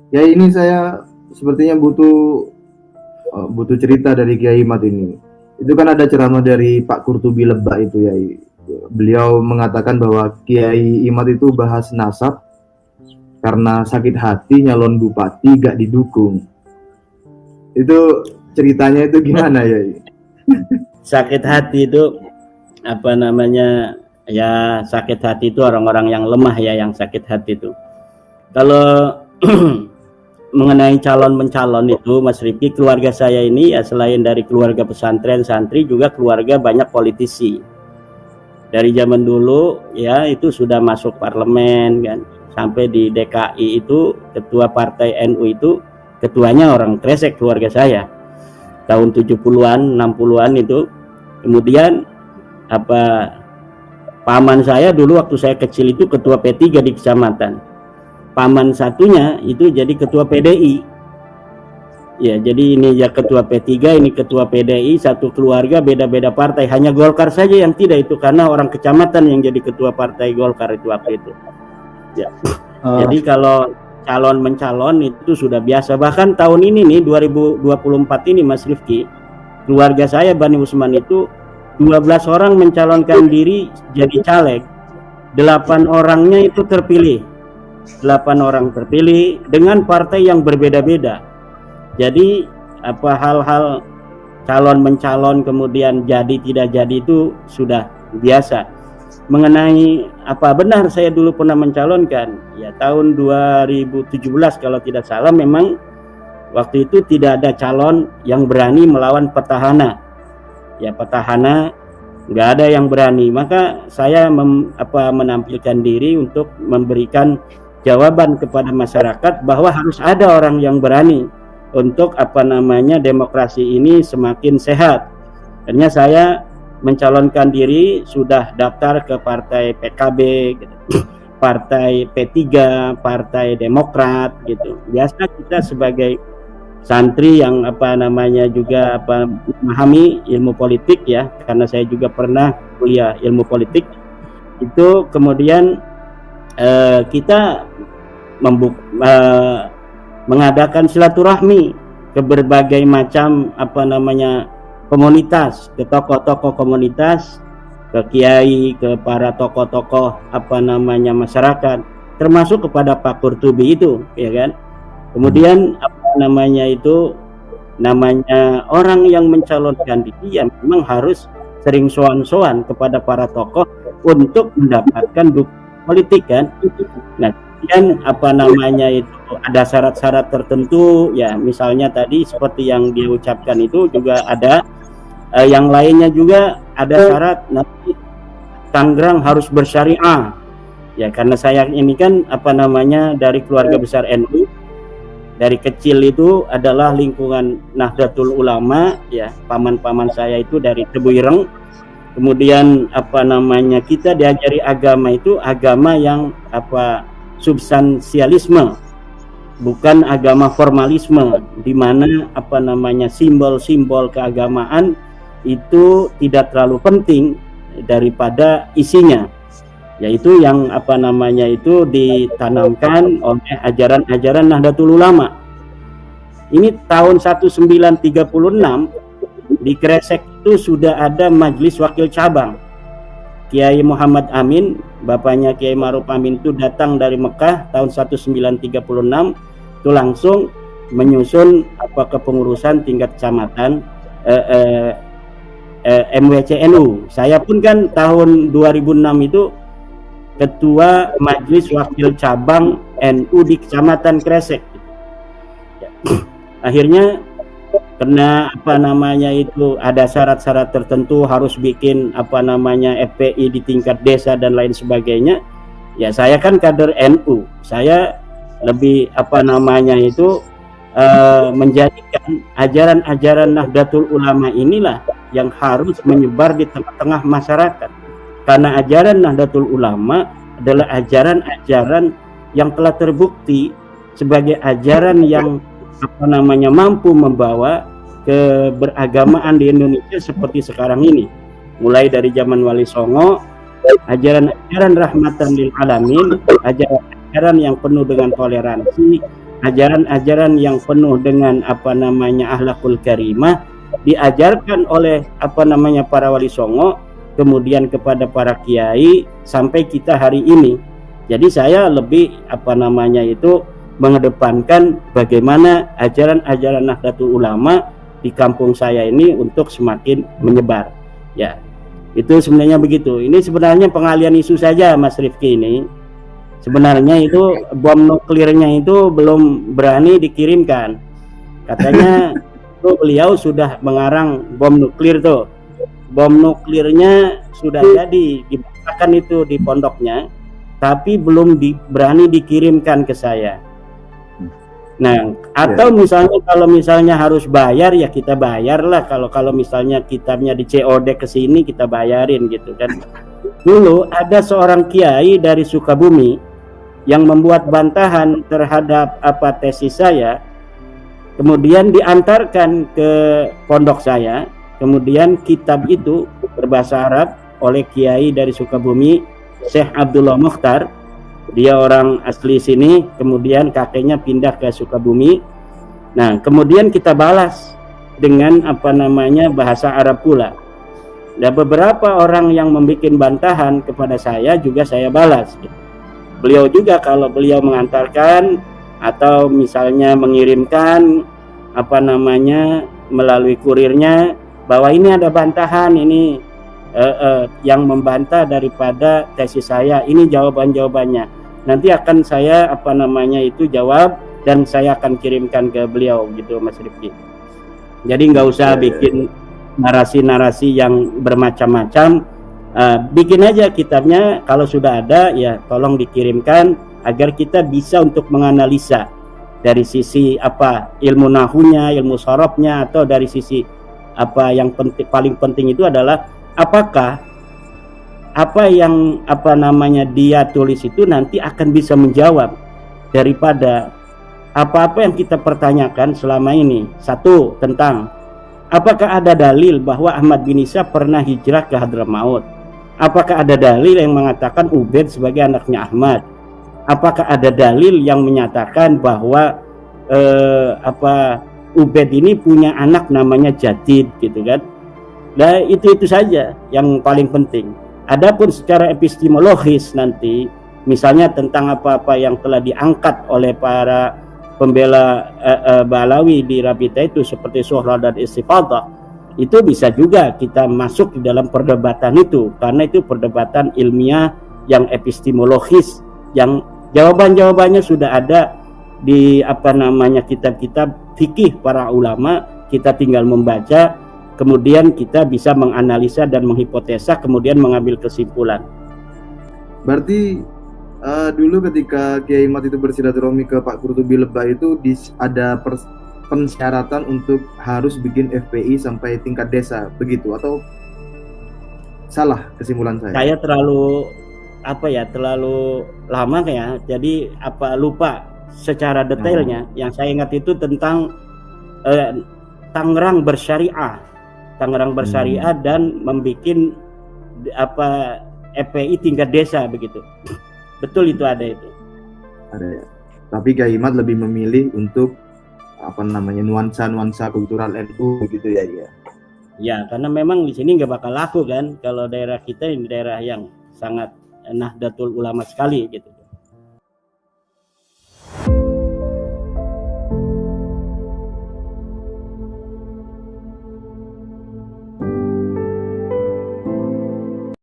Ya ini saya sepertinya butuh cerita dari Kiai Mat ini. Itu kan ada ceramah dari Pak Kurtubi Lebak itu ya. Beliau mengatakan bahwa Kiai Imat itu bahas nasab karena sakit hati nyalon bupati gak didukung. Itu ceritanya itu gimana ya? Sakit hati itu apa namanya, ya sakit hati itu orang-orang yang lemah ya yang sakit hati itu. Kalau mengenai calon mencalon itu Mas Rifki, keluarga saya ini ya selain dari keluarga pesantren santri juga keluarga banyak politisi. Dari zaman dulu ya itu sudah masuk parlemen kan, sampai di DKI itu ketua partai NU itu ketuanya orang Kresek keluarga saya tahun 70-an 60-an itu. Kemudian apa, paman saya dulu waktu saya kecil itu ketua P3 di kecamatan, paman satunya itu jadi ketua PDI ya. Jadi ini ya ketua P3, ini ketua PDI, satu keluarga beda-beda partai. Hanya Golkar saja yang tidak, itu karena orang kecamatan yang jadi ketua partai Golkar itu waktu itu ya. Jadi kalau calon mencalon itu sudah biasa. Bahkan tahun ini nih 2024 ini Mas Rifki, keluarga saya Bani Usman itu 12 orang mencalonkan diri jadi caleg, 8 orangnya itu terpilih, 8 orang terpilih dengan partai yang berbeda-beda. Jadi apa, hal-hal calon mencalon kemudian jadi tidak jadi itu sudah biasa. Mengenai apa benar saya dulu pernah mencalonkan ya, tahun 2017 kalau tidak salah, memang waktu itu tidak ada calon yang berani melawan petahana ya, petahana nggak ada yang berani. Maka saya menampilkan diri untuk memberikan jawaban kepada masyarakat bahwa harus ada orang yang berani untuk apa namanya demokrasi ini semakin sehat. Akhirnya saya mencalonkan diri, sudah daftar ke partai PKB gitu, partai P3, partai Demokrat gitu. Biasa kita sebagai santri yang apa namanya juga apa memahami ilmu politik ya, karena saya juga pernah kuliah ilmu politik itu. Kemudian kita mengadakan silaturahmi ke berbagai macam apa namanya komunitas, ke tokoh-tokoh komunitas, ke kiai, ke para tokoh-tokoh apa namanya masyarakat, termasuk kepada Pak Kurtubi itu ya kan. Kemudian apa namanya itu, namanya orang yang mencalonkan diri ya memang harus sering soan-soan kepada para tokoh untuk mendapatkan dukungan politik kan. Nah, kemudian apa namanya itu ada syarat-syarat tertentu ya, misalnya tadi seperti yang dia ucapkan itu juga ada yang lainnya juga ada syarat nanti Tangerang harus bersyariah ya, karena saya ini kan apa namanya dari keluarga besar NU. Dari kecil itu adalah lingkungan Nahdlatul Ulama ya, paman-paman saya itu dari Tebu Ireng. Kemudian apa namanya kita diajari agama itu agama yang apa substansialisme, bukan agama formalisme, di mana apa namanya simbol-simbol keagamaan itu tidak terlalu penting daripada isinya, yaitu yang apa namanya itu ditanamkan oleh ajaran-ajaran Nahdlatul Ulama. Ini tahun 1936 di Kresek itu sudah ada majelis wakil cabang. Kiai Muhammad Amin, bapaknya Kiai Ma'ruf Amin itu datang dari Mekah tahun 1936 itu langsung menyusun apa kepengurusan tingkat kecamatan MWCNU. Saya pun kan tahun 2006 itu ketua majelis wakil cabang NU di kecamatan Kresek. Akhirnya karena apa namanya itu ada syarat-syarat tertentu, harus bikin apa namanya FPI di tingkat desa dan lain sebagainya. Ya saya kan kader NU, saya lebih apa namanya itu menjadikan ajaran-ajaran Nahdlatul Ulama inilah yang harus menyebar di tengah-tengah masyarakat. Karena ajaran Nahdlatul Ulama adalah ajaran-ajaran yang telah terbukti sebagai ajaran yang apa namanya mampu membawa keberagamaan di Indonesia seperti sekarang ini. Mulai dari zaman Wali Songo, ajaran-ajaran rahmatan lil alamin, ajaran-ajaran yang penuh dengan toleransi, ajaran-ajaran yang penuh dengan apa namanya akhlakul karimah diajarkan oleh apa namanya para wali songo, kemudian kepada para kiai sampai kita hari ini. Jadi saya lebih apa namanya itu mengedepankan bagaimana ajaran-ajaran Nahdlatul Ulama di kampung saya ini untuk semakin menyebar. Ya, itu sebenarnya begitu. Ini sebenarnya pengalian isu saja, Mas Rifki ini. Sebenarnya itu bom nuklirnya itu belum berani dikirimkan. Katanya itu beliau sudah mengarang bom nuklir tuh. Bom nuklirnya sudah jadi dibakarkan itu di pondoknya, tapi belum berani dikirimkan ke saya. Nah, atau misalnya kalau misalnya harus bayar ya kita bayar lah. Kalau misalnya kitabnya di COD ke sini kita bayarin gitu kan. Dulu ada seorang kiai dari Sukabumi yang membuat bantahan terhadap apa tesis saya, kemudian diantarkan ke pondok saya, kemudian kitab itu berbahasa Arab oleh kiai dari Sukabumi, Syekh Abdullah Mukhtar. Dia orang asli sini, kemudian kakeknya pindah ke Sukabumi. Nah, kemudian kita balas dengan apa namanya bahasa Arab pula. Dan beberapa orang yang membuat bantahan kepada saya juga saya balas gitu. Beliau juga kalau beliau mengantarkan atau misalnya mengirimkan apa namanya melalui kurirnya bahwa ini ada bantahan ini yang membantah daripada tesis saya, ini jawabannya nanti akan saya apa namanya itu jawab dan saya akan kirimkan ke beliau gitu, Mas Rifki. Jadi nggak usah bikin narasi-narasi yang bermacam-macam. Bikin aja kitabnya, kalau sudah ada ya tolong dikirimkan agar kita bisa untuk menganalisa dari sisi apa ilmu nahunya, ilmu sorobnya, atau dari sisi apa yang paling penting itu adalah apakah apa yang apa namanya dia tulis itu nanti akan bisa menjawab daripada apa-apa yang kita pertanyakan selama ini. Satu, tentang apakah ada dalil bahwa Ahmad bin Isa pernah hijrah ke Hadramaut? Apakah ada dalil yang mengatakan Ubaid sebagai anaknya Ahmad? Apakah ada dalil yang menyatakan bahwa Ubaid ini punya anak namanya Jadid gitu kan? Nah, itu saja yang paling penting. Adapun secara epistemologis nanti misalnya tentang apa-apa yang telah diangkat oleh para pembela Balawi di Rabita itu seperti Suhra dan Istifadah, itu bisa juga kita masuk di dalam perdebatan itu, karena itu perdebatan ilmiah yang epistemologis yang jawaban-jawabannya sudah ada di apa namanya kitab-kitab fikih para ulama. Kita tinggal membaca, kemudian kita bisa menganalisa dan menghipotesa, kemudian mengambil kesimpulan. Berarti dulu ketika Kiai Mat itu bersilaturahmi ke Pak Qurtubi Lebak itu ada pensyaratan untuk harus bikin FPI sampai tingkat desa, begitu atau salah kesimpulan saya? Saya terlalu lama kayak, jadi lupa secara detailnya. Yang saya ingat itu tentang Tangerang bersyariah dan membikin FPI tingkat desa begitu. Betul, itu ada itu. Ada ya. Tapi Kiai Mat lebih memilih untuk apa namanya nuansa kultural NU gitu ya. Ya, karena memang di sini nggak bakal laku kan kalau daerah kita ini daerah yang sangat Nahdlatul Ulama sekali gitu.